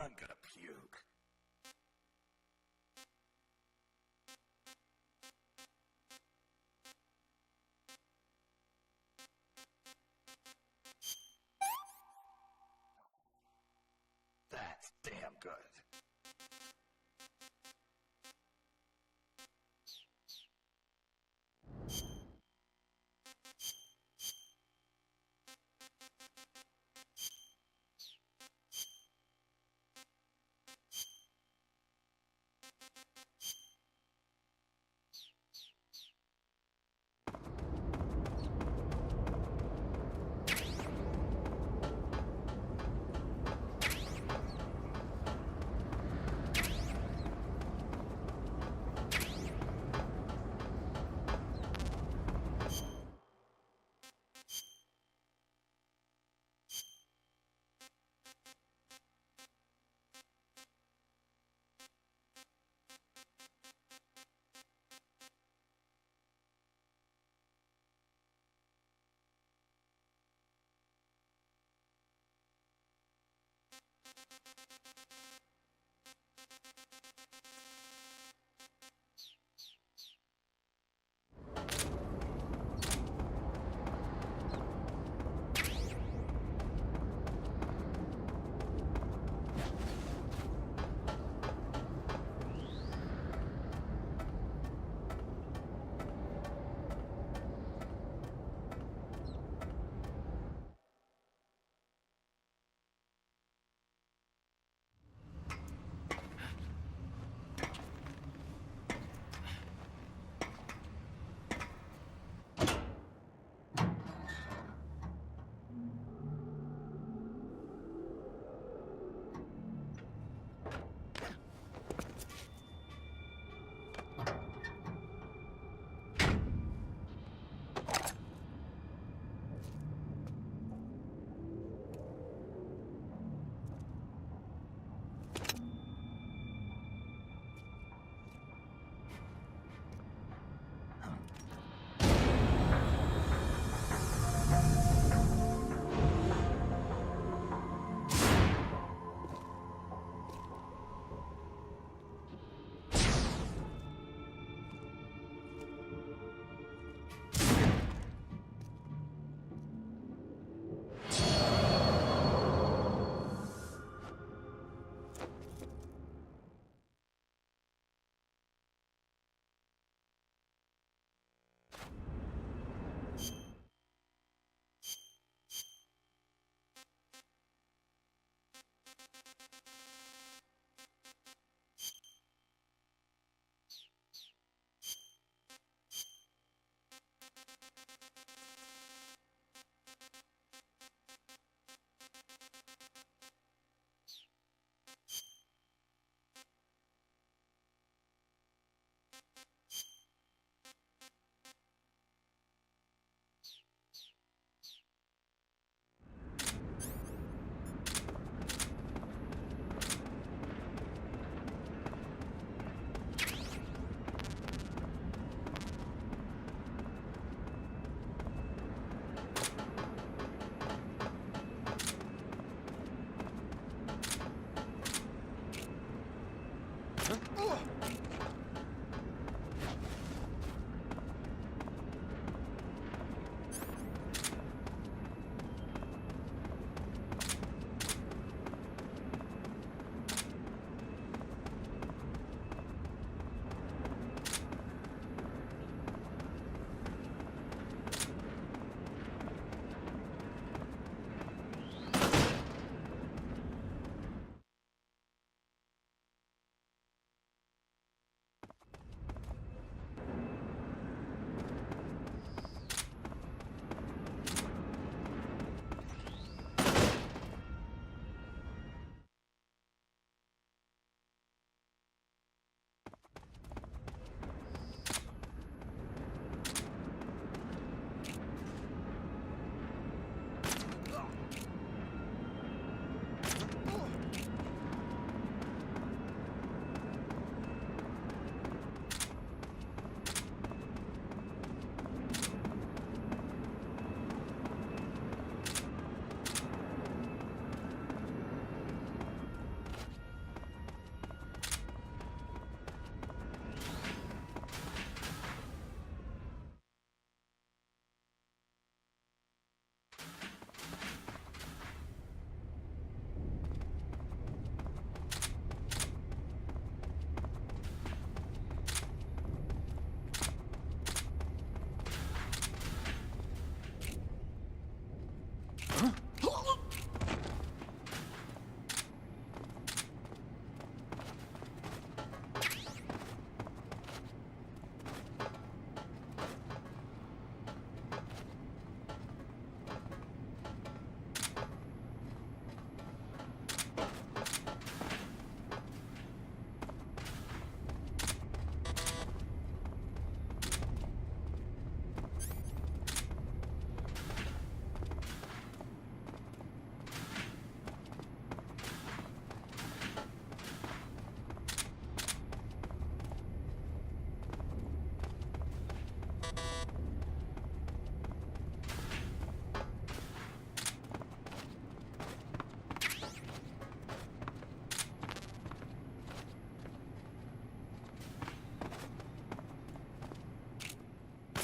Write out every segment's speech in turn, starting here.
I'm gonna puke. That's damn good.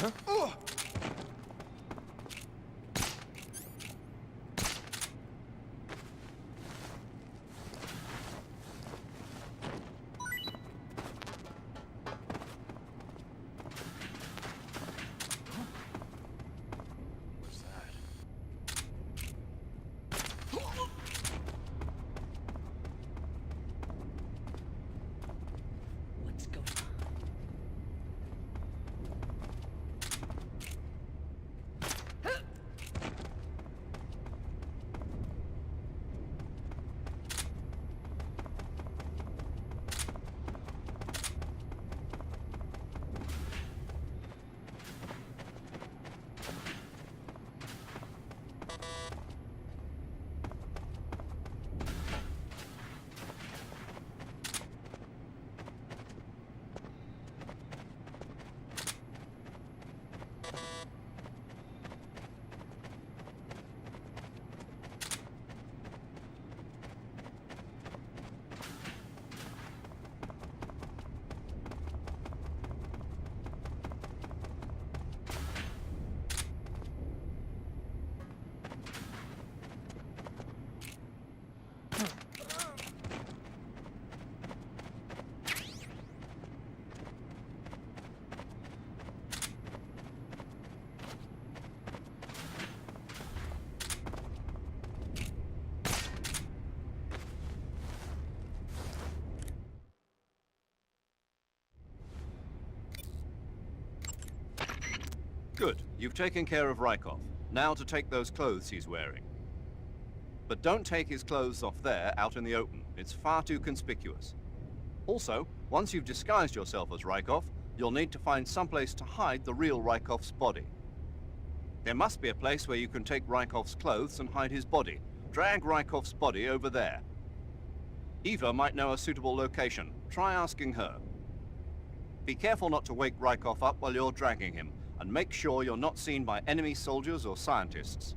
What's going on? Good. You've taken care of Rykov. Now to take those clothes he's wearing. But don't take his clothes off there, out in the open. It's far too conspicuous. Also, once you've disguised yourself as Rykov, you'll need to find someplace to hide the real Rykov's body. There must be a place where you can take Rykov's clothes and hide his body. Drag Rykov's body over there. Eva might know a suitable location. Try asking her. Be careful not to wake Rykov up while you're dragging him, and make sure you're not seen by enemy soldiers or scientists.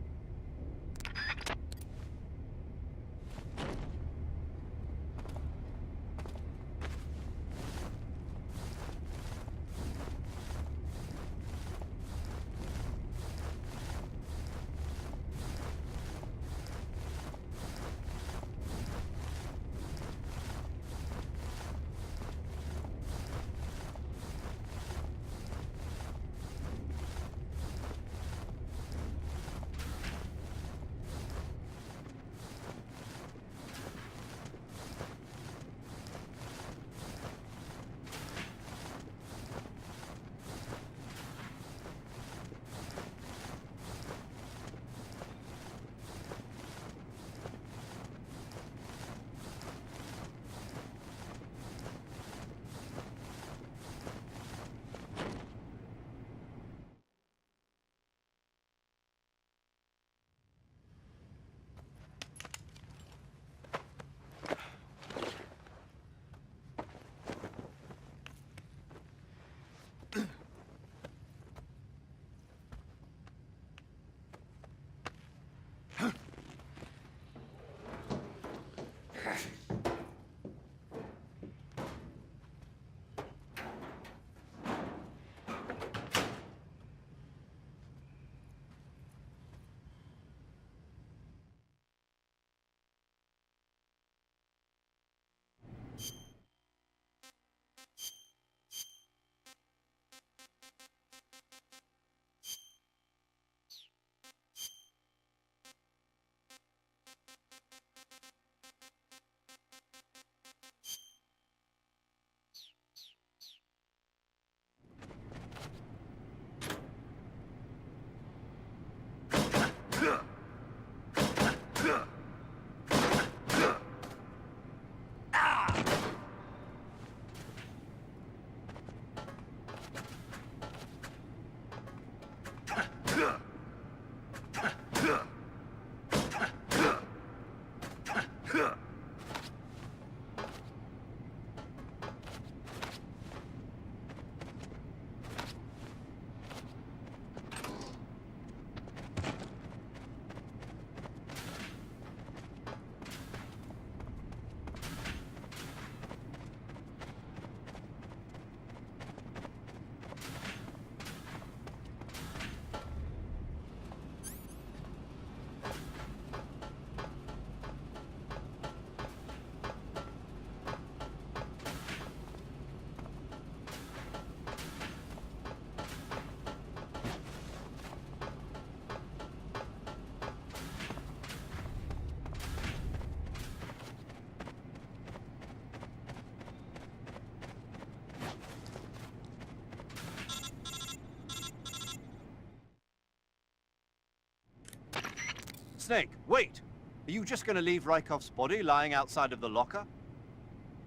Snake, wait! Are you just going to leave Rykov's body lying outside of the locker?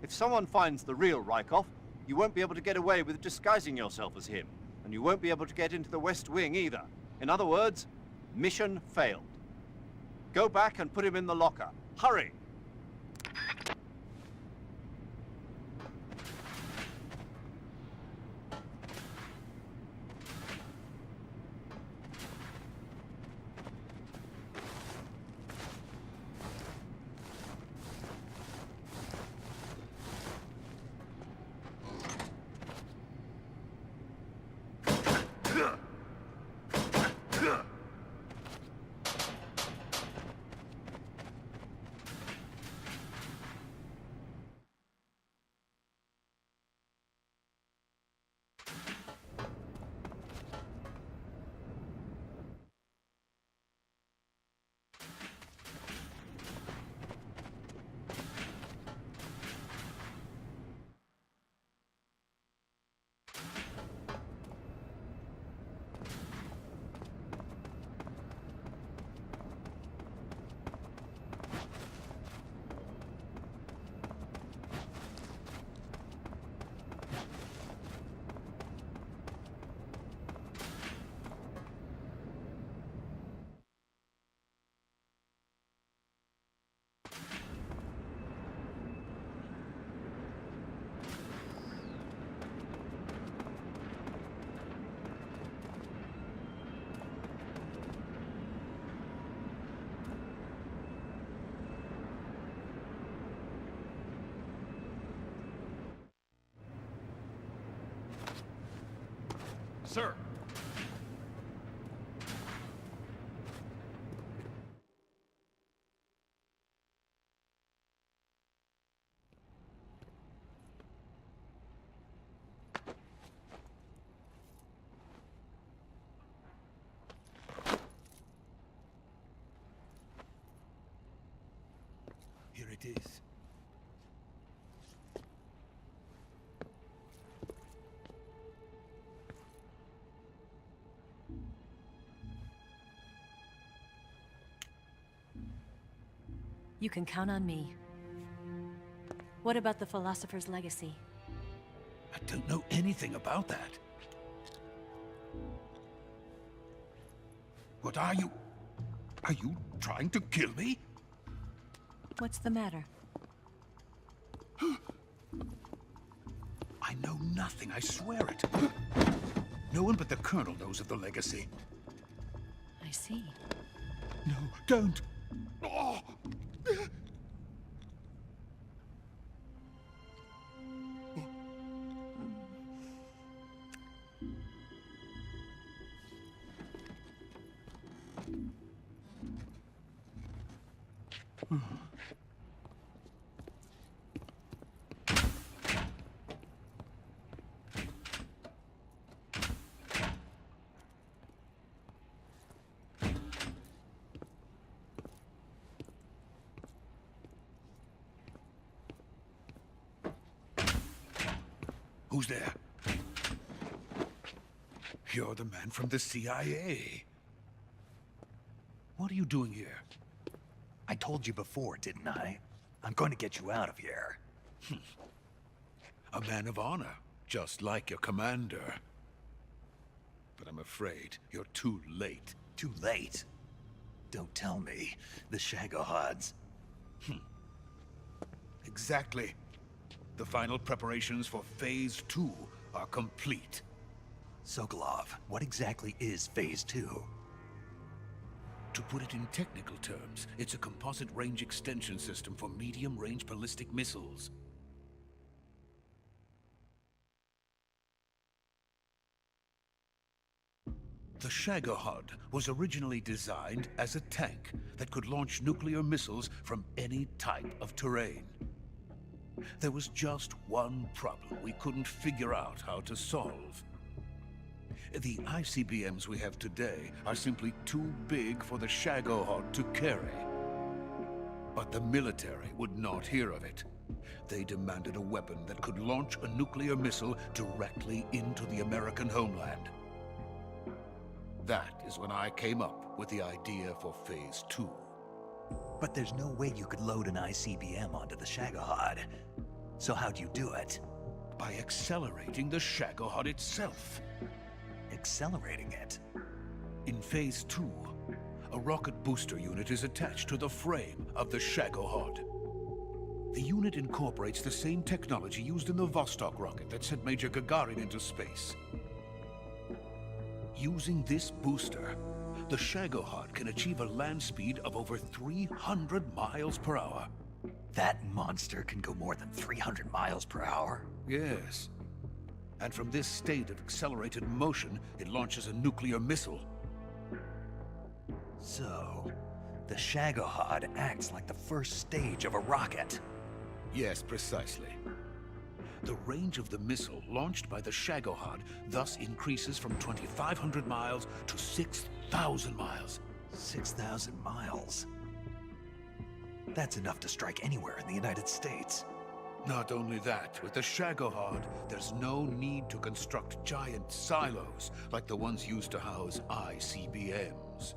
If someone finds the real Rykov, you won't be able to get away with disguising yourself as him. And you won't be able to get into the West Wing either. In other words, mission failed. Go back and put him in the locker. Hurry! Sir! Here it is. You can count on me. What about the philosopher's legacy? I don't know anything about that. What are you? Are you trying to kill me? What's the matter? I know nothing, I swear it. No one but the Colonel knows of the legacy. I see. No, don't! Oh! Who's there? You're the man from the CIA. What are you doing here? I told you before, didn't I? I'm going to get you out of here. A man of honor, just like your commander. But I'm afraid you're too late. Too late. Don't tell me. The Shagohods. Exactly. The final preparations for Phase 2 are complete. Sokolov, what exactly is Phase 2? To put it in technical terms, it's a composite range extension system for medium-range ballistic missiles. The Shagohod was originally designed as a tank that could launch nuclear missiles from any type of terrain. There was just one problem we couldn't figure out how to solve. The ICBMs we have today are simply too big for the Shagohod to carry. But the military would not hear of it. They demanded a weapon that could launch a nuclear missile directly into the American homeland. That is when I came up with the idea for Phase 2. But there's no way you could load an ICBM onto the Shagohod. So how'd you do it? By accelerating the Shagohod itself. Accelerating it? In Phase 2, a rocket booster unit is attached to the frame of the Shagohod. The unit incorporates the same technology used in the Vostok rocket that sent Major Gagarin into space. Using this booster, the Shagohod can achieve a land speed of over 300 miles per hour. That monster can go more than 300 miles per hour? Yes. And from this state of accelerated motion, it launches a nuclear missile. So, the Shagohod acts like the first stage of a rocket. Yes, precisely. The range of the missile launched by the Shagohod thus increases from 2,500 miles to 6,000 miles. 6,000 miles? That's enough to strike anywhere in the United States. Not only that, with the Shagohod, there's no need to construct giant silos like the ones used to house ICBMs.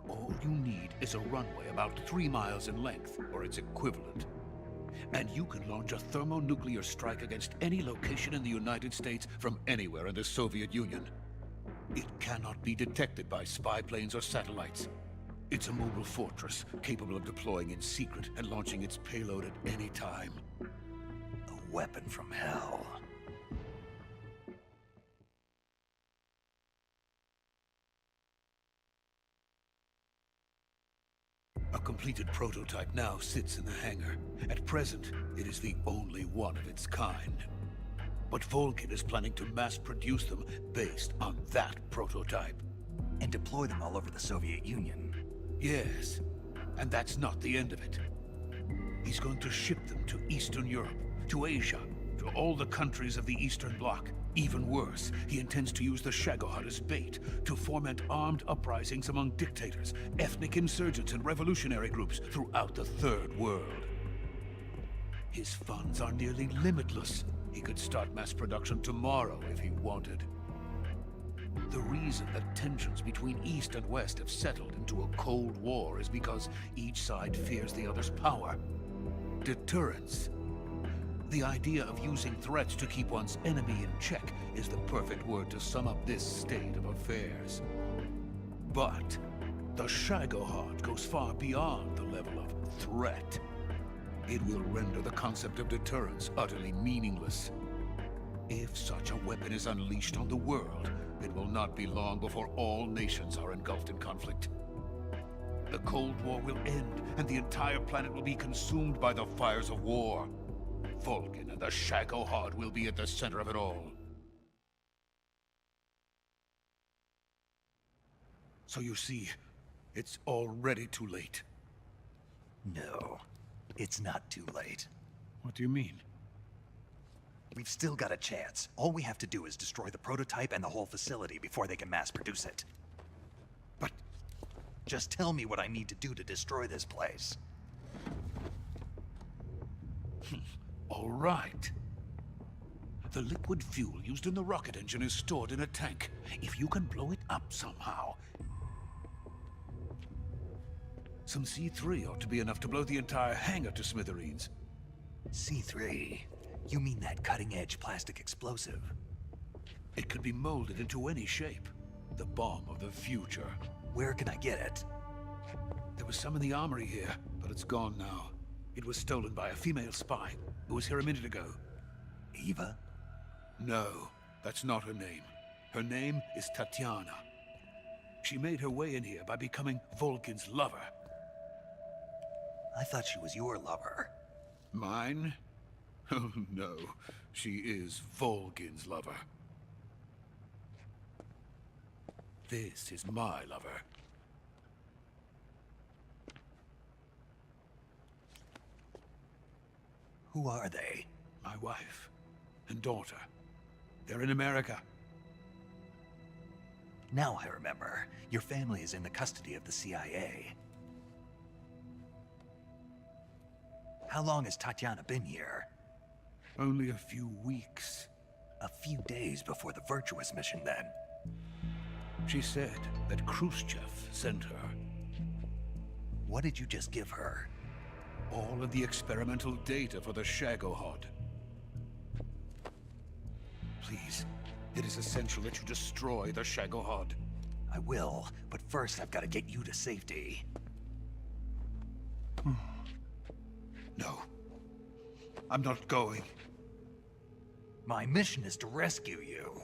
All you need is a runway about 3 miles in length, or its equivalent. And you can launch a thermonuclear strike against any location in the United States from anywhere in the Soviet Union. It cannot be detected by spy planes or satellites. It's a mobile fortress, capable of deploying in secret and launching its payload at any time. A weapon from hell. A completed prototype now sits in the hangar. At present, it is the only one of its kind. But Volgin is planning to mass produce them based on that prototype. And deploy them all over the Soviet Union. Yes, and that's not the end of it. He's going to ship them to Eastern Europe, to Asia, to all the countries of the Eastern Bloc. Even worse, he intends to use the Shagohod as bait to foment armed uprisings among dictators, ethnic insurgents, and revolutionary groups throughout the Third World. His funds are nearly limitless. He could start mass production tomorrow if he wanted. The reason that tensions between East and West have settled into a Cold War is because each side fears the other's power. Deterrence. The idea of using threats to keep one's enemy in check is the perfect word to sum up this state of affairs. But the Shagohod goes far beyond the level of threat. It will render the concept of deterrence utterly meaningless. If such a weapon is unleashed on the world, it will not be long before all nations are engulfed in conflict. The Cold War will end, and the entire planet will be consumed by the fires of war. Volgin and the Shagohod will be at the center of it all. So you see, it's already too late. No, it's not too late. What do you mean? We've still got a chance. All we have to do is destroy the prototype and the whole facility before they can mass produce it. But just tell me what I need to do to destroy this place. all right. The liquid fuel used in the rocket engine is stored in a tank. If you can blow it up somehow... Some C3 ought to be enough to blow the entire hangar to smithereens. C3? You mean that cutting-edge plastic explosive? It could be molded into any shape. The bomb of the future. Where can I get it? There was some in the armory here, but it's gone now. It was stolen by a female spy who was here a minute ago. Eva? No, that's not her name. Her name is Tatiana. She made her way in here by becoming Volgin's lover. I thought she was your lover. Mine? Oh no, she is Volgin's lover. This is my lover. Who are they? My wife and daughter. They're in America. Now I remember. Your family is in the custody of the CIA. How long has Tatiana been here? Only a few weeks. A few days before the Virtuous mission, then. She said that Khrushchev sent her. What did you just give her? All of the experimental data for the Shagohod. Please, it is essential that you destroy the Shagohod. I will, but first I've got to get you to safety. No. I'm not going. My mission is to rescue you.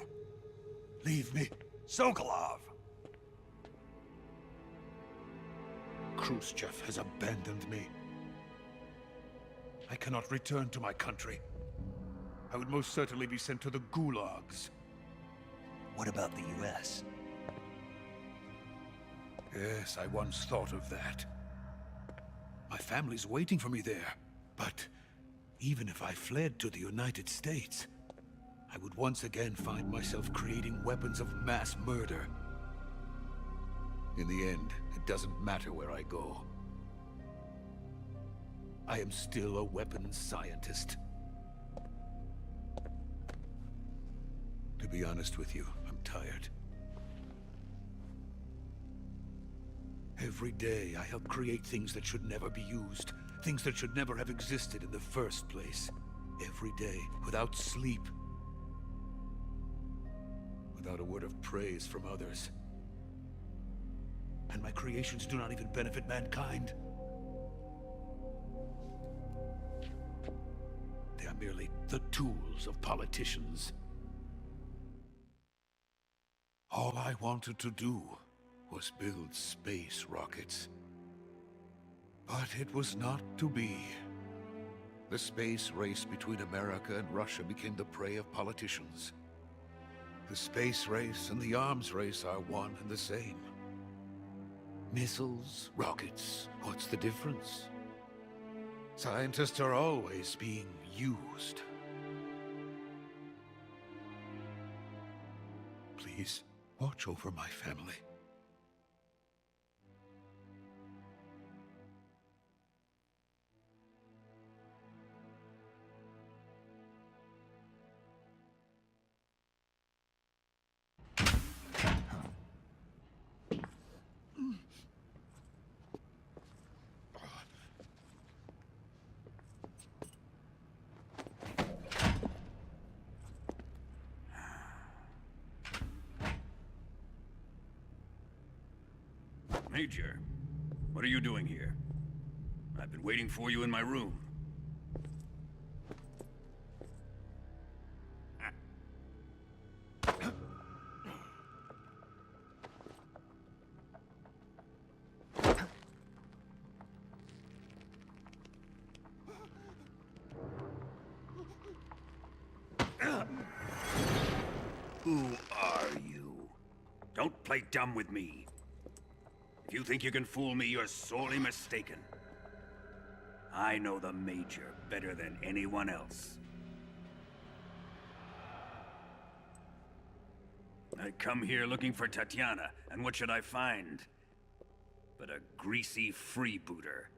Leave me. Sokolov! Khrushchev has abandoned me. I cannot return to my country. I would most certainly be sent to the gulags. What about the US? Yes, I once thought of that. My family's waiting for me there. But even if I fled to the United States, I would once again find myself creating weapons of mass murder. In the end, it doesn't matter where I go. I am still a weapons scientist. To be honest with you, I'm tired. Every day, I help create things that should never be used. Things that should never have existed in the first place. Every day, without sleep. Without a word of praise from others. And my creations do not even benefit mankind. They are merely the tools of politicians. All I wanted to do was build space rockets. But it was not to be. The space race between America and Russia became the prey of politicians. The space race and the arms race are one and the same. Missiles, rockets, what's the difference? Scientists are always being used. Please, watch over my family. Major, what are you doing here? I've been waiting for you in my room. Who are you? Don't play dumb with me. If you think you can fool me, you're sorely mistaken. I know the Major better than anyone else. I come here looking for Tatiana, and what should I find? But a greasy freebooter.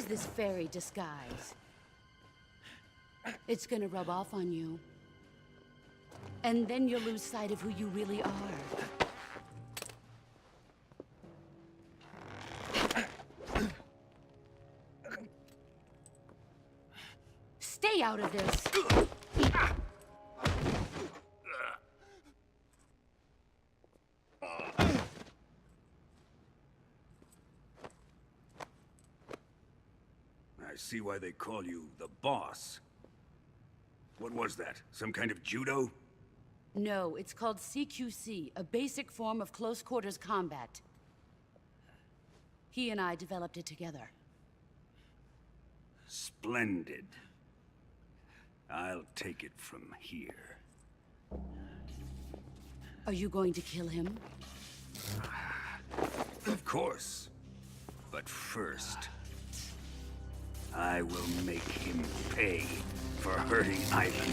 This fairy disguise. It's gonna rub off on you. And then you'll lose sight of who you really are. Stay out of this! I see why they call you the boss. What was that? Some kind of judo? No, it's called CQC, a basic form of close quarters combat. He and I developed it together. Splendid. I'll take it from here. Are you going to kill him? Of course. But first, I will make him pay for hurting Ivan.